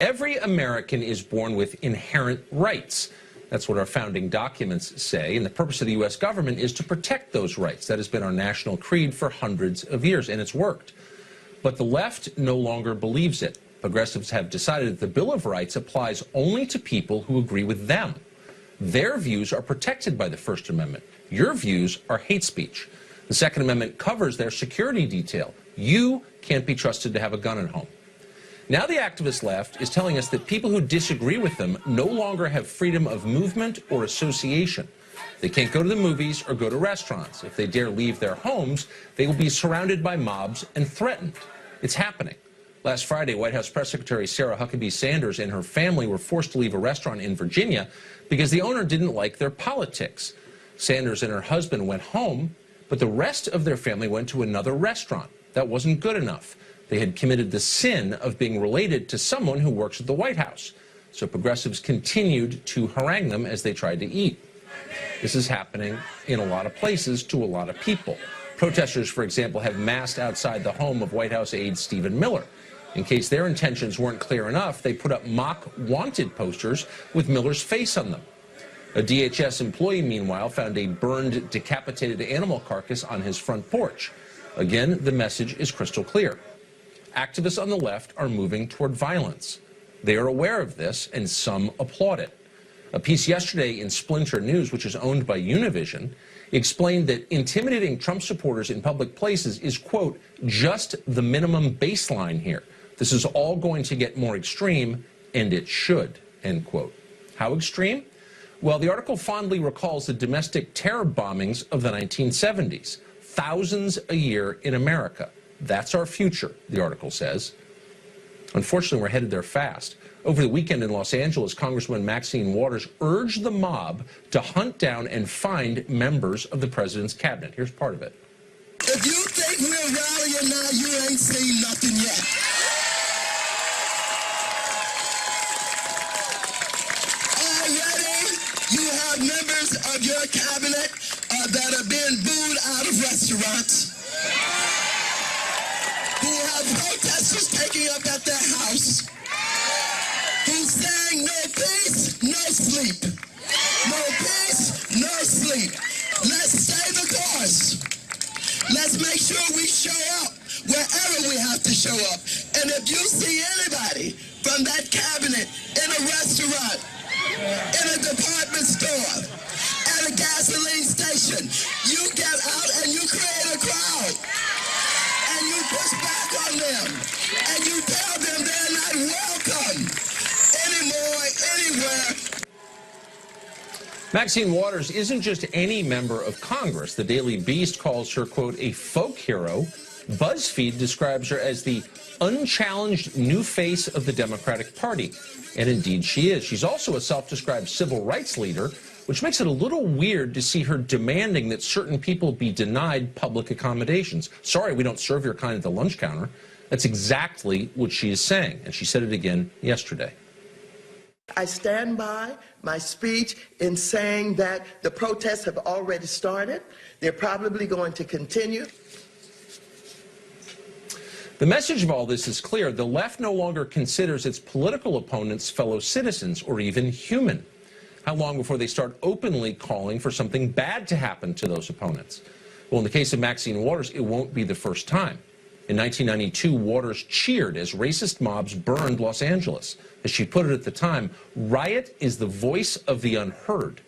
Every American is born with inherent rights. That's what our founding documents say, and the purpose of the U.S. government is to protect those rights. That has been our national creed for hundreds of years, and it's worked. But the left no longer believes it. Progressives have decided that the Bill of Rights applies only to people who agree with them. Their views are protected by the First Amendment. Your views are hate speech. The Second Amendment covers their security detail. You can't be trusted to have a gun at home. Now the activist left is telling us that people who disagree with them no longer have freedom of movement or association. They can't go to the movies or go to restaurants. If they dare leave their homes, they will be surrounded by mobs and threatened. It's happening. Last Friday, White House Press Secretary Sarah Huckabee Sanders and her family were forced to leave a restaurant in Virginia because the owner didn't like their politics. Sanders and her husband went home, but the rest of their family went to another restaurant. That wasn't good enough. They had committed the sin of being related to someone who works at the White House. So progressives continued to harangue them as they tried to eat. This is happening in a lot of places to a lot of people. Protesters, for example, have massed outside the home of White House aide Stephen Miller. In case their intentions weren't clear enough, they put up mock wanted posters with Miller's face on them. A DHS employee, meanwhile, found a burned, decapitated animal carcass on his front porch. Again, the message is crystal clear. Activists on the left are moving toward violence. They are aware of this, and some applaud it. A piece yesterday in Splinter News, which is owned by Univision, explained that intimidating Trump supporters in public places is, quote, just the minimum baseline here. This is all going to get more extreme, and it should, end quote. How extreme? Well, the article fondly recalls the domestic terror bombings of the 1970s. Thousands a year in America. That's our future, the article says. Unfortunately, we're headed there fast. Over the weekend in Los Angeles, Congresswoman Maxine Waters urged the mob to hunt down and find members of the president's cabinet. Here's part of it. If you think we're rallying now, you ain't seen nothing yet. Already, you have members of your cabinet that are being booed out of restaurants, who have protesters taking up at their house, who's saying no peace, no sleep. No peace, no sleep. Let's stay the course. Let's make sure we show up wherever we have to show up. And if you see anybody from that cabinet in a restaurant, in a department store, at a gasoline station, you get out and you create a crowd. And you push back on them. And you tell them they're not welcome anymore, anywhere. Maxine Waters isn't just any member of Congress. The Daily Beast calls her, quote, a folk hero. BuzzFeed describes her as the unchallenged new face of the Democratic Party. And indeed she is. She's also a self-described civil rights leader, which makes it a little weird to see her demanding that certain people be denied public accommodations. Sorry, we don't serve your kind at the lunch counter. That's exactly what she is saying, and she said it again yesterday. I stand by my speech in saying that the protests have already started. They're probably going to continue. The message of all this is clear. The left no longer considers its political opponents fellow citizens or even human. How long before they start openly calling for something bad to happen to those opponents? Well, in the case of Maxine Waters, it won't be the first time. In 1992, Waters cheered as racist mobs burned Los Angeles. As she put it at the time, riot is the voice of the unheard.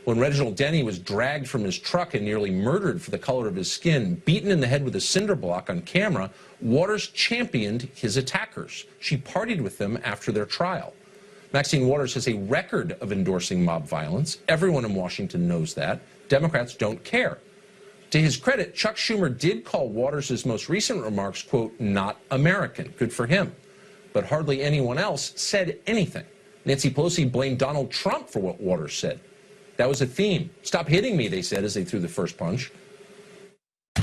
When Reginald Denny was dragged from his truck and nearly murdered for the color of his skin, beaten in the head with a cinder block on camera, Waters championed his attackers. She partied with them after their trial. Maxine Waters has a record of endorsing mob violence. Everyone in Washington knows that. Democrats don't care. To his credit, Chuck Schumer did call Waters' most recent remarks, quote, not American. Good for him. But hardly anyone else said anything. Nancy Pelosi blamed Donald Trump for what Waters said. That was a theme. Stop hitting me, they said as they threw the first punch.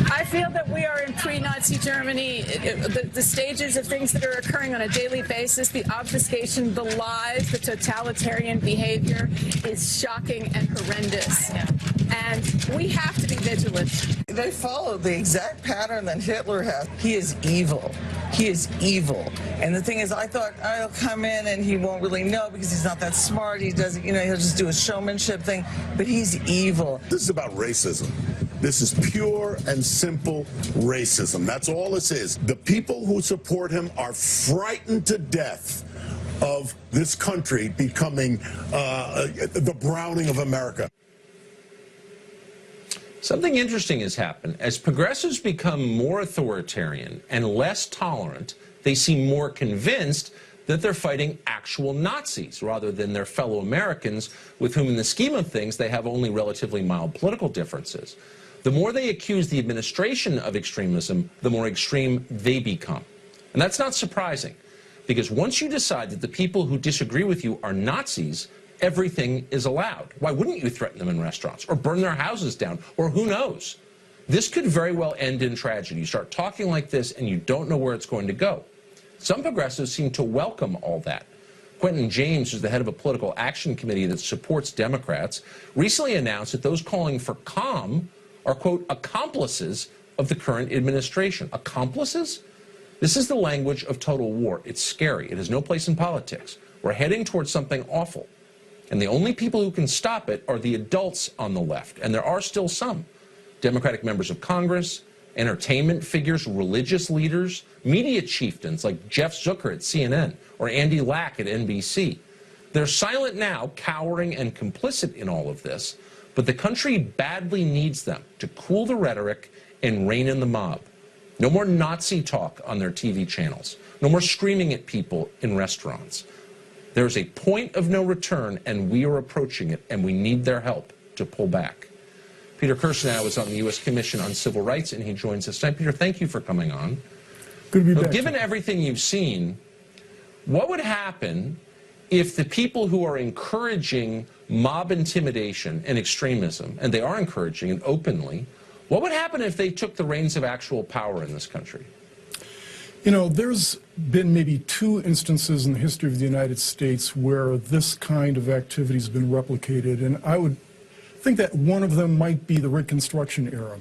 I feel that we are in pre-Nazi Germany. The stages of things that are occurring on a daily basis, the obfuscation, the lies, the totalitarian behavior is shocking and horrendous. And we have to be vigilant. They follow the exact pattern that Hitler had. He is evil. He is evil. And the thing is, I thought I'll come in and he won't really know because he's not that smart. He doesn't, you know, he'll just do a showmanship thing. But he's evil. This is about racism. This is pure and simple racism. That's all this is. The people who support him are frightened to death of this country becoming the Browning of America. Something interesting has happened. As progressives become more authoritarian and less tolerant, they seem more convinced that they're fighting actual Nazis rather than their fellow Americans with whom, in the scheme of things, they have only relatively mild political differences. The more they accuse the administration of extremism, the more extreme they become. And that's not surprising, because once you decide that the people who disagree with you are Nazis, everything is allowed. Why wouldn't you threaten them in restaurants or burn their houses down, or who knows? This could very well end in tragedy. You start talking like this and you don't know where it's going to go. Some progressives seem to welcome all that. Quentin James, who's the head of a political action committee that supports Democrats, recently announced that those calling for calm are, quote, accomplices of the current administration. Accomplices? This is the language of total war. It's scary. It has no place in politics. We're heading towards something awful. And the only people who can stop it are the adults on the left. And there are still some. Democratic members of Congress, entertainment figures, religious leaders, media chieftains like Jeff Zucker at CNN or Andy Lack at NBC. They're silent now, cowering and complicit in all of this, but the country badly needs them to cool the rhetoric and rein in the mob. No more Nazi talk on their TV channels. No more screaming at people in restaurants. There's a point of no return, and we are approaching it, and we need their help to pull back. Peter Kirsanow is on the U.S. Commission on Civil Rights, and he joins us tonight. Peter, thank you for coming on. Good to be back. Given everything you've seen, what would happen if the people who are encouraging mob intimidation and extremism, and they are encouraging it openly, what would happen if they took the reins of actual power in this country? You know, there's been maybe 2 instances in the history of the United States where this kind of activity has been replicated, and I would think that one of them might be the Reconstruction era,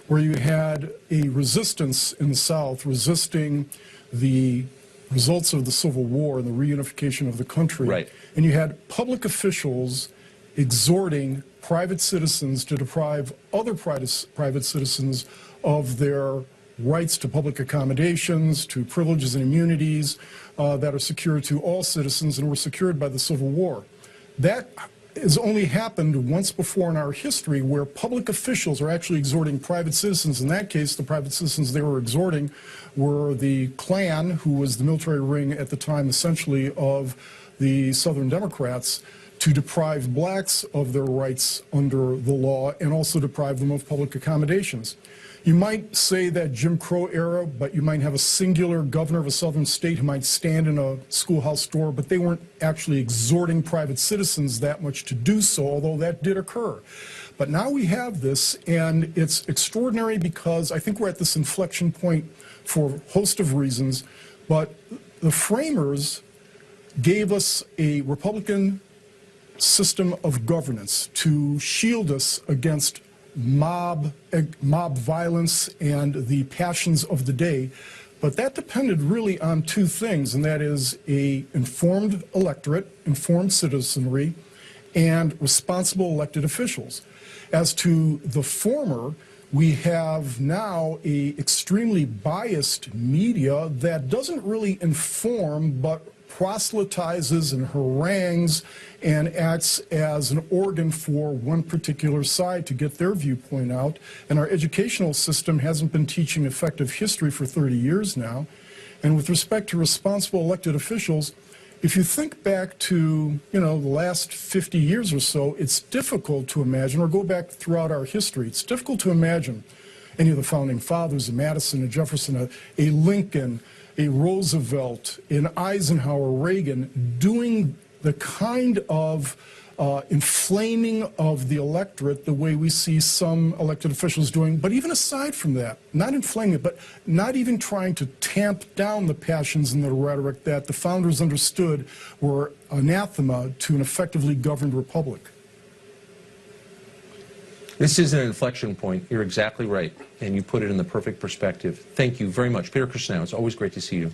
where you had a resistance in the South resisting the results of the Civil War and the reunification of the country. Right. And you had public officials exhorting private citizens to deprive other private citizens of their rights to public accommodations, to privileges and immunities that are secured to all citizens and were secured by the Civil War. That has only happened once before in our history, where public officials are actually exhorting private citizens. In that case, the private citizens they were exhorting were the Klan, who was the military ring at the time essentially of the Southern Democrats, to deprive blacks of their rights under the law and also deprive them of public accommodations. You might say that Jim Crow era, but you might have a singular governor of a southern state who might stand in a schoolhouse door, but they weren't actually exhorting private citizens that much to do so, although that did occur. But now we have this, and it's extraordinary because I think we're at this inflection point for a host of reasons, but the framers gave us a Republican system of governance to shield us against mob violence and the passions of the day, but that depended really on 2 things, and that is a informed electorate, informed citizenry, and responsible elected officials. As to the former, we have now a extremely biased media that doesn't really inform but proselytizes and harangues and acts as an organ for one particular side to get their viewpoint out. And our educational system hasn't been teaching effective history for 30 years now. And with respect to responsible elected officials, if you think back to, the last 50 years or so, it's difficult to imagine, or go back throughout our history, it's difficult to imagine any of the founding fathers, a Madison, a Jefferson, a Lincoln, a Roosevelt, an Eisenhower, Reagan, doing the kind of inflaming of the electorate the way we see some elected officials doing. But even aside from that, not inflaming it, but not even trying to tamp down the passions and the rhetoric that the founders understood were anathema to an effectively governed republic. This is an inflection point. You're exactly right, and you put it in the perfect perspective. Thank you very much. Peter Christenau, it's always great to see you.